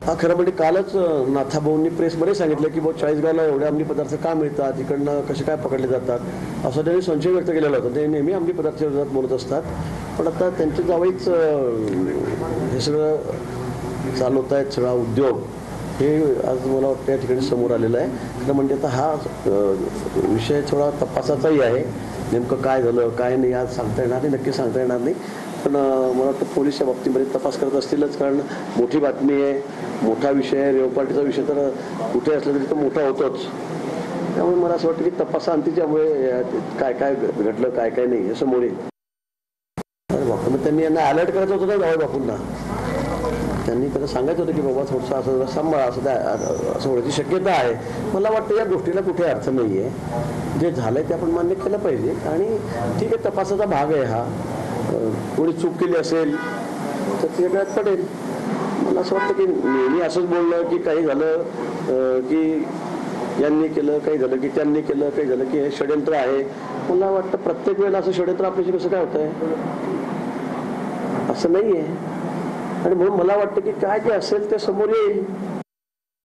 हा खरं म्हणजे कालच नाथाभाऊंनी प्रेसमध्ये सांगितलं की भाऊ चाळीसगावला एवढे अंमली पदार्थ का मिळतात, इकडनं कसे काय पकडले जातात, असं त्यांनी संशय व्यक्त केलेला होता. ते नेहमी अंमली पदार्थाच्या विरोधात बोलत असतात. पण आता त्यांच्या जावळीच हे सगळं चालवत आहेत, सगळा उद्योग हे आज मला वाटतं या ठिकाणी समोर आलेलं आहे. खरं म्हणजे आता हा विषय थोडा तपासाचाही आहे. नेमकं काय झालं काय नाही आज सांगता येणार नाही, नक्की सांगता येणार नाही. पण मला वाटतं पोलीस या बाबतीमध्ये तपास करत असतीलच, कारण मोठी बातमी आहे, मोठा विषय आहे. रेवपाटीचा विषय तर कुठे असला तरी तो मोठा होतोच. त्यामुळे मला असं वाटतं की तपासाअंती त्यामुळे काय काय घडलं काय काय नाही हे समोर येईल. बापू मग त्यांनी यांना अलर्ट करायचं होतं ना जावई बापूंना. त्यांनी त्याला सांगायचं होतं की बाबा थोडंसं असं सांभाळा, असं होण्याची शक्यता आहे. मला वाटतं या गोष्टीला कुठे अर्थ नाही आहे. जे झालंय ते आपण मान्य केलं पाहिजे आणि ठीक आहे, तपासाचा भाग आहे हा. कोणी चूक केली असेल तर ते वेगळ्यात पडेल. मला असं वाटतं की नेहमी असंच बोलणं की काही झालं की यांनी केलं, काही झालं की त्यांनी केलं, काही झालं की हे षडयंत्र आहे. मला वाटतं प्रत्येक वेळेला असं षडयंत्र आपल्याशी कसं काय होत आहे असं नाही आहे. आणि म्हणून मला वाटतं की काय जे असेल ते समोर येईल.